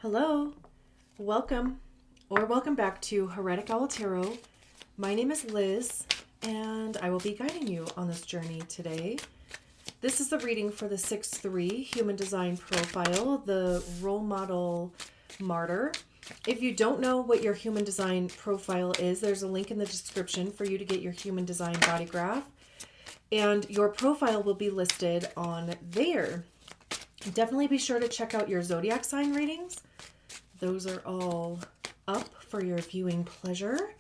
Hello, welcome back to Heretic Owl Tarot. My name is Liz, and I will be guiding you on this journey today. This is the reading for the 6-3 Human Design Profile, the Role Model Martyr. If you don't know what your Human Design Profile is, there's a link in the description for you to get your Human Design Body Graph, and your profile will be listed on there. Definitely be sure to check out your zodiac sign readings. Those are all up for your viewing pleasure.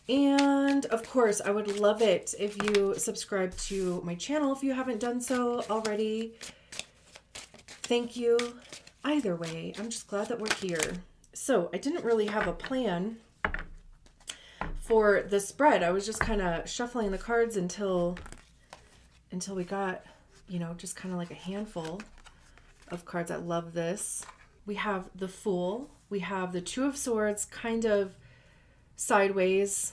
And of course, I would love it if you subscribe to my channel if you haven't done so already. Thank you. Either way, I'm just glad that we're here. So I didn't really have a plan for the spread. I was just kind of shuffling the cards until we got, just kind of like a handful of cards. I love this. We have the Fool. We have the Two of Swords kind of sideways.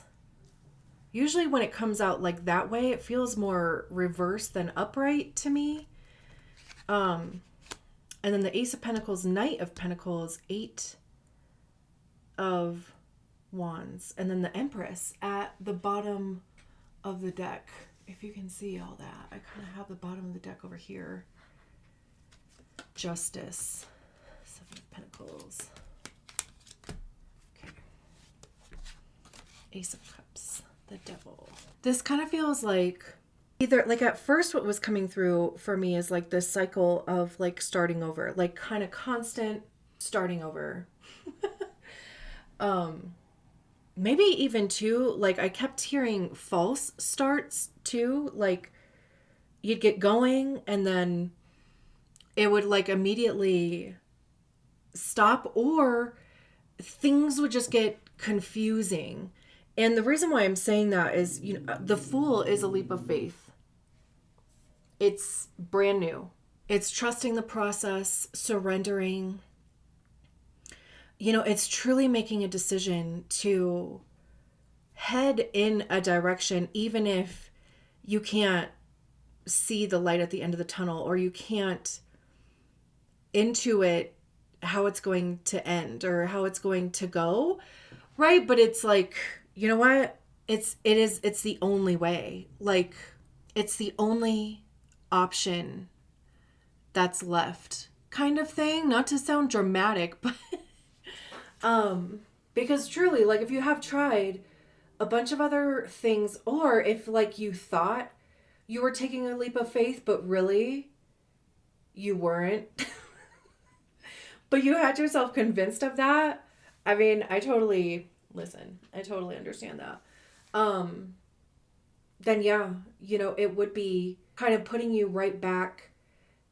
Usually when it comes out like that way, it feels more reverse than upright to me. And then the Ace of Pentacles, Knight of Pentacles, Eight of Wands. And then the Empress at the bottom of the deck. If you can see all that. I kind of have the bottom of the deck over here. Justice. Seven of Pentacles. Okay. Ace of Cups. The Devil. This kind of feels like either, like at first what was coming through for me is like this cycle of like starting over. Like kind of constant starting over. Maybe even too, like I kept hearing false starts too. Like you'd get going and then it would like immediately stop, or things would just get confusing. And the reason why I'm saying that is, the Fool is a leap of faith. It's brand new. It's trusting the process, surrendering. It's truly making a decision to head in a direction, even if you can't see the light at the end of the tunnel, or you can't intuit how it's going to end or how it's going to go, right? But it's like, you know what? It's the only way. Like, it's the only option that's left, kind of thing. Not to sound dramatic, but because truly, like, if you have tried a bunch of other things, or if like you thought you were taking a leap of faith, but really you weren't, but you had yourself convinced of that. I mean, I totally understand that. Then yeah, it would be kind of putting you right back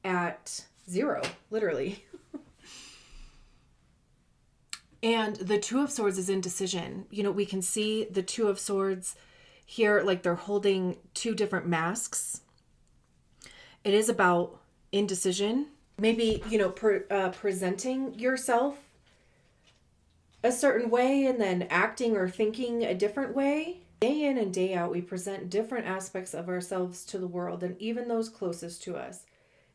at zero, literally. And the Two of Swords is indecision. We can see the Two of Swords here, like they're holding two different masks. It is about indecision. Maybe, presenting yourself a certain way and then acting or thinking a different way. Day in and day out, we present different aspects of ourselves to the world and even those closest to us.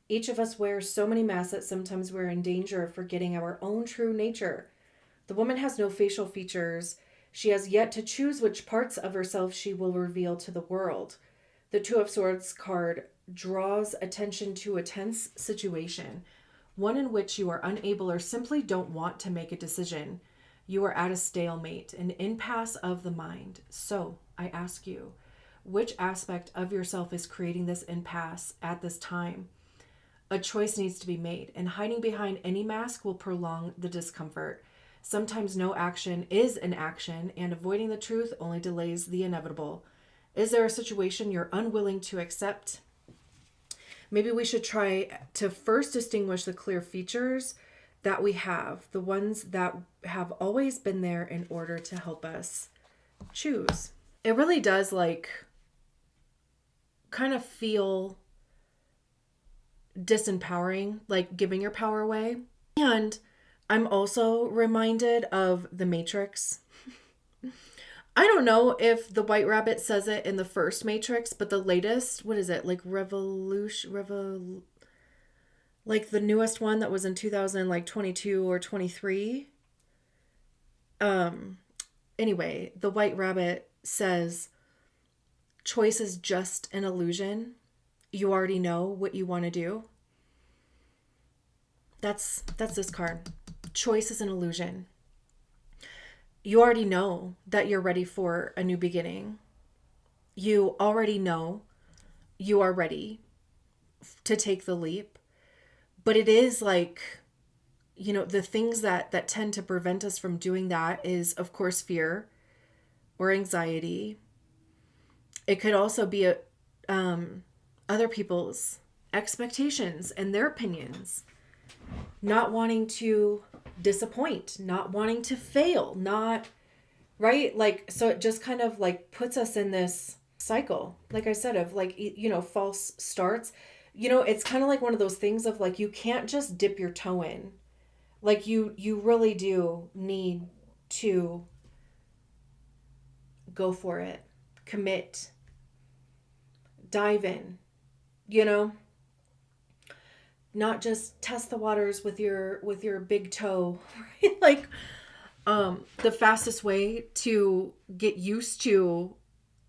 Each of us wears so many masks that sometimes we're in danger of forgetting our own true nature. The woman has no facial features. She has yet to choose which parts of herself she will reveal to the world. The Two of Swords card draws attention to a tense situation, one in which you are unable or simply don't want to make a decision. You are at a stalemate, an impasse of the mind. So I ask you, which aspect of yourself is creating this impasse at this time? A choice needs to be made, and hiding behind any mask will prolong the discomfort. Sometimes no action is an action, and avoiding the truth only delays the inevitable. Is there a situation you're unwilling to accept? Maybe we should try to first distinguish the clear features that we have, the ones that have always been there in order to help us choose. It really does kind of feel disempowering, like giving your power away. And I'm also reminded of The Matrix. I don't know if the White Rabbit says it in the first Matrix, but the latest, what is it? Like like the newest one that was in 2022 or 23. Anyway, the White Rabbit says, choice is just an illusion. You already know what you want to do. That's this card. Choice is an illusion. You already know that you're ready for a new beginning. You already know you are ready to take the leap. But it is like, the things that tend to prevent us from doing that is, of course, fear or anxiety. It could also be other people's expectations and their opinions, not wanting to disappoint, not wanting to fail, not right. Like, so it just kind of like puts us in this cycle, like I said, of like, false starts. It's kind of like one of those things of like, you can't just dip your toe in. Like you really do need to go for it, commit, dive in, not just test the waters with your big toe, right? Like, the fastest way to get used to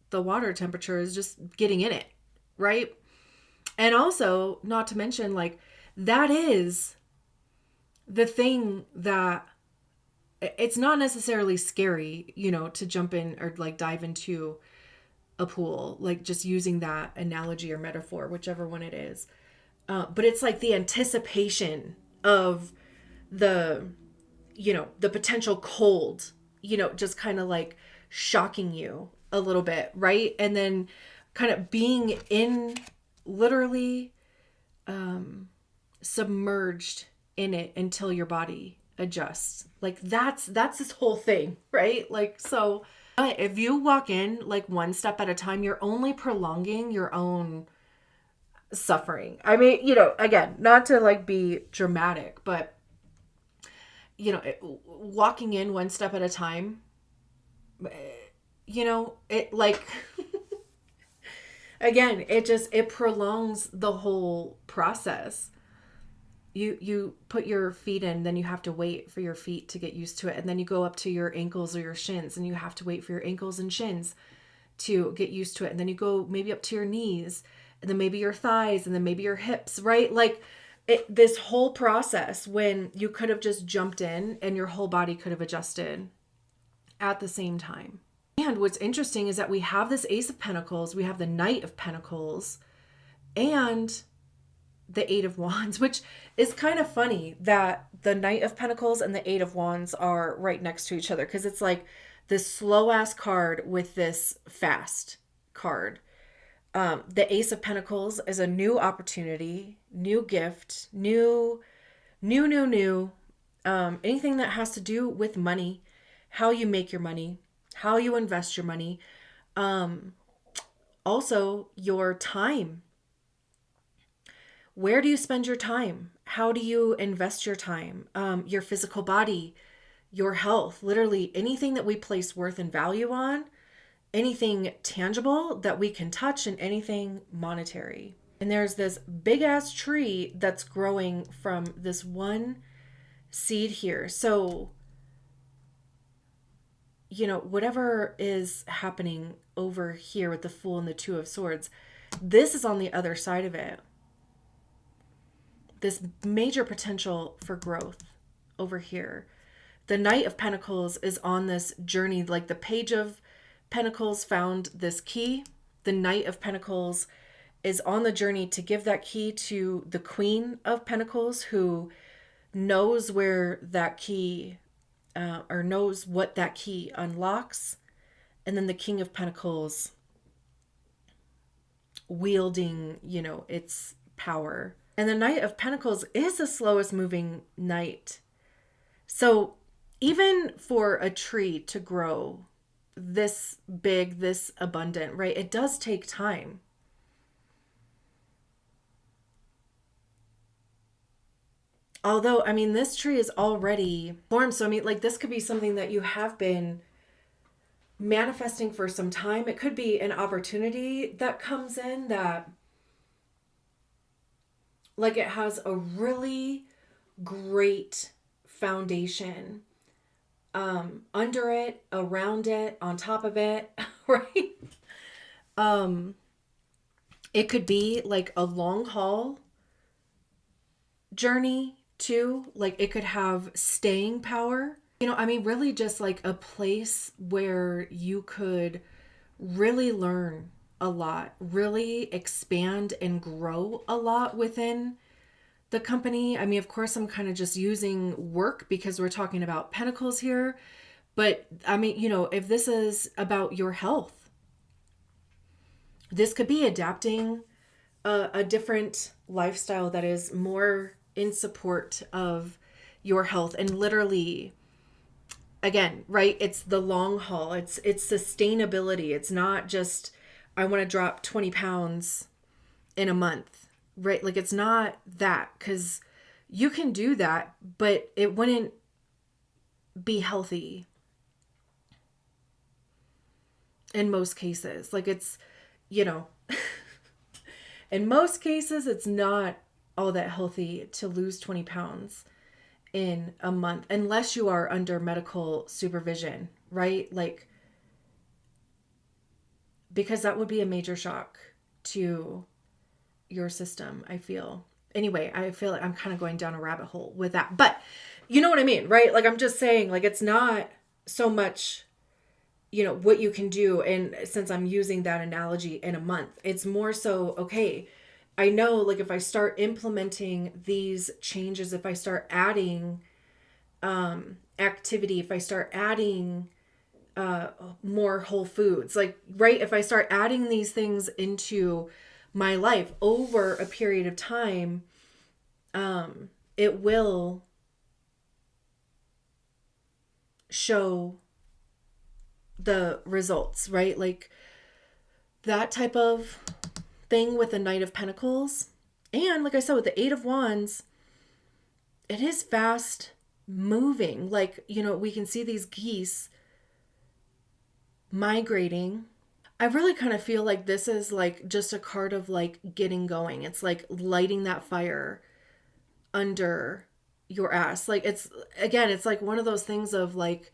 the water temperature is just getting in it, right? And also, not to mention, like, that is the thing that it's not necessarily scary, to jump in or like dive into a pool, like just using that analogy or metaphor, whichever one it is. But it's like the anticipation of the, the potential cold, just kind of like shocking you a little bit, right? And then kind of being in literally submerged in it until your body adjusts. Like that's this whole thing, right? Like, so if you walk in like one step at a time, you're only prolonging your own suffering. I mean, again, not to like be dramatic, but walking in one step at a time, it like again, it prolongs the whole process. You put your feet in, then you have to wait for your feet to get used to it, and then you go up to your ankles or your shins, and you have to wait for your ankles and shins to get used to it, and then you go maybe up to your knees, and then maybe your thighs, and then maybe your hips, right? Like this whole process when you could have just jumped in and your whole body could have adjusted at the same time. And what's interesting is that we have this Ace of Pentacles, we have the Knight of Pentacles, and the Eight of Wands, which is kind of funny that the Knight of Pentacles and the Eight of Wands are right next to each other, because it's like this slow ass card with this fast card. The Ace of Pentacles is a new opportunity, new gift, new. Anything that has to do with money, how you make your money, how you invest your money. Also, your time. Where do you spend your time? How do you invest your time? Your physical body, your health, literally anything that we place worth and value on, anything tangible that we can touch, and anything monetary. And there's this big ass tree that's growing from this one seed here. So, whatever is happening over here with the Fool and the Two of Swords, this is on the other side of it. This major potential for growth over here. The Knight of Pentacles is on this journey, like the Page of Pentacles found this key. The Knight of Pentacles is on the journey to give that key to the Queen of Pentacles, who knows where that key or knows what that key unlocks. And then the King of Pentacles wielding, its power. And the Knight of Pentacles is the slowest moving knight. So even for a tree to grow this big, this abundant, right, it does take time. Although, I mean, this tree is already formed. So, I mean, like, this could be something that you have been manifesting for some time. It could be an opportunity that comes in that, like it has a really great foundation under it, around it, on top of it, right? Um, it could be like a long haul journey too. Like it could have staying power. I mean, really just like a place where you could really learn a lot, really expand and grow a lot within the company. I mean, of course, I'm kind of just using work because we're talking about pentacles here. But I mean, if this is about your health, this could be adapting a different lifestyle that is more in support of your health. And literally, again, right, it's the long haul. It's sustainability. It's not just I want to drop 20 pounds in a month, right? Like it's not that, because you can do that, but it wouldn't be healthy in most cases. Like it's, in most cases, it's not all that healthy to lose 20 pounds in a month, unless you are under medical supervision, right? Like, because that would be a major shock to your system, I feel. Anyway, I feel like I'm kind of going down a rabbit hole with that. But you know what I mean, right? Like I'm just saying, like it's not so much, what you can do. And since I'm using that analogy in a month, it's more so, okay, I know like if I start implementing these changes, if I start adding activity, if I start adding more whole foods, like, right, if I start adding these things into my life over a period of time, it will show the results, right? Like that type of thing with the Knight of Pentacles. And like I said, with the Eight of Wands, it is fast moving. Like, we can see these geese migrating. I really kind of feel like this is like just a card of like getting going. It's like lighting that fire under your ass. Like it's like one of those things of like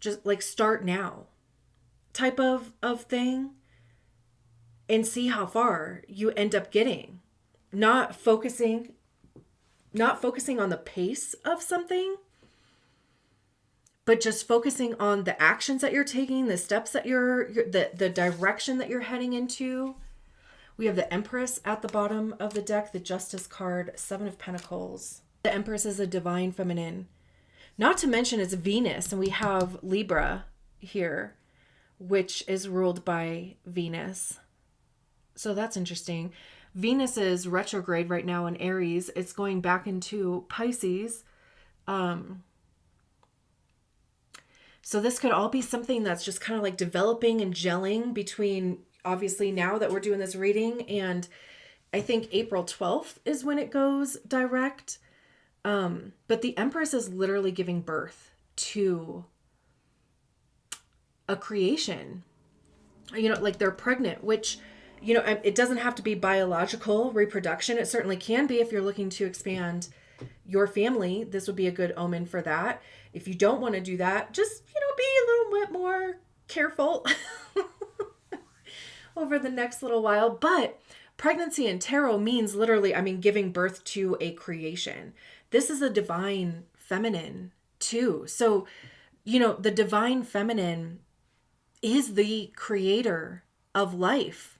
just like start now type of thing, and see how far you end up getting. Not focusing on the pace of something, but just focusing on the actions that you're taking, the steps that the direction that you're heading into. We have the Empress at the bottom of the deck, the Justice card, Seven of Pentacles. The Empress is a divine feminine. Not to mention it's Venus, and we have Libra here, which is ruled by Venus. So that's interesting. Venus is retrograde right now in Aries. It's going back into Pisces. So this could all be something that's just kind of like developing and gelling between, obviously, now that we're doing this reading, and I think April 12th is when it goes direct. But the Empress is literally giving birth to a creation. Like they're pregnant, which, it doesn't have to be biological reproduction. It certainly can be if you're looking to expand your family. This would be a good omen for that. If you don't want to do that, just, be a little bit more careful over the next little while. But pregnancy in tarot means literally, giving birth to a creation. This is a divine feminine too. So, the divine feminine is the creator of life.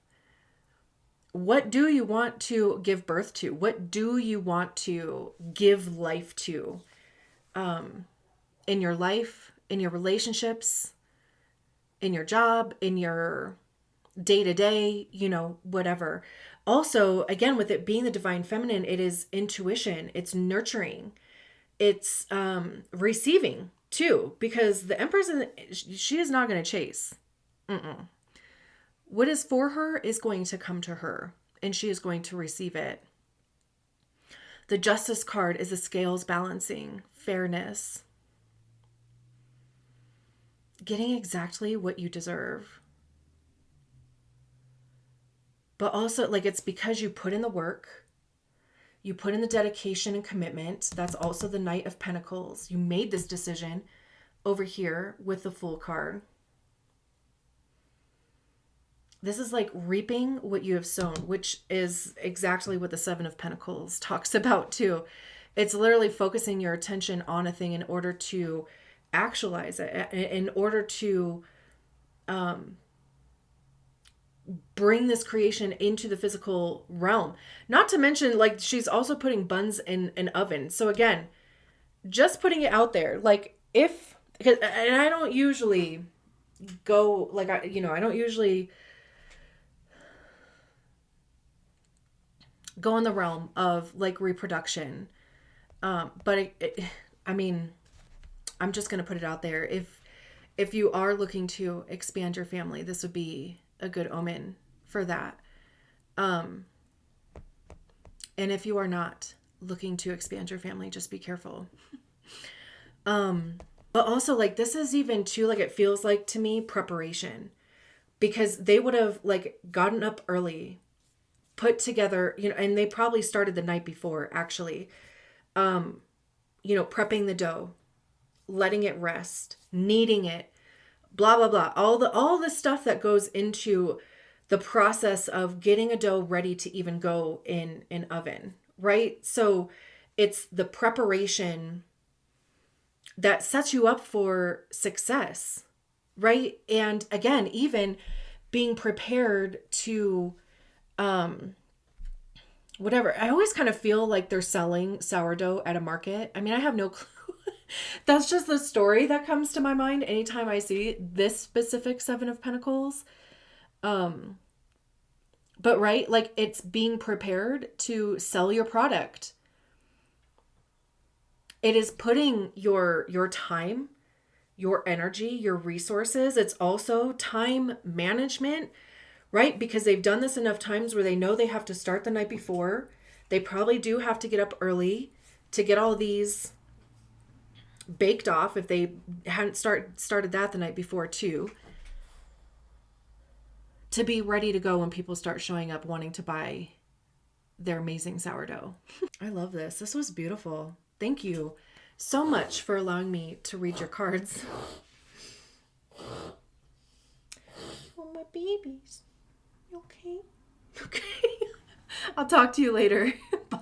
What do you want to give birth to? What do you want to give life to? In your life, in your relationships, in your job, in your day-to-day, whatever. Also, again, with it being the divine feminine, it is intuition, it's nurturing, it's receiving too, because the Empress, she is not going to chase. What is for her is going to come to her, and she is going to receive it. The Justice card is the scales balancing, fairness, getting exactly what you deserve. But also, like, it's because you put in the work, You put in the dedication and commitment. That's also the Knight of Pentacles. You made this decision over here with the Fool card. This is like reaping what you have sown, which is exactly what the Seven of Pentacles talks about too. It's literally focusing your attention on a thing in order to actualize it, in order to bring this creation into the physical realm. Not to mention, like, she's also putting buns in an oven. So again, just putting it out there. Like, and I don't usually go, like, I don't usually go in the realm of like reproduction. But I mean, I'm just going to put it out there. If you are looking to expand your family, this would be a good omen for that. And if you are not looking to expand your family, just be careful. But also, like, this is even too, like, it feels like to me preparation, because they would have like gotten up early, put together, and they probably started the night before actually, prepping the dough, letting it rest, kneading it, blah, blah, blah. All the stuff that goes into the process of getting a dough ready to even go in an oven, right? So it's the preparation that sets you up for success, right? And again, even being prepared to, whatever. I always kind of feel like they're selling sourdough at a market. I mean, I have no clue. That's just the story that comes to my mind anytime I see this specific Seven of Pentacles. But right, like, it's being prepared to sell your product. It is putting your time, your energy, your resources. It's also time management, right? Because they've done this enough times where they know they have to start the night before. They probably do have to get up early to get all these baked off if they hadn't started that the night before too, to be ready to go when people start showing up wanting to buy their amazing sourdough. I love this. This was beautiful. Thank you so much for allowing me to read your cards. Oh, my babies. Okay. Okay. I'll talk to you later. Bye.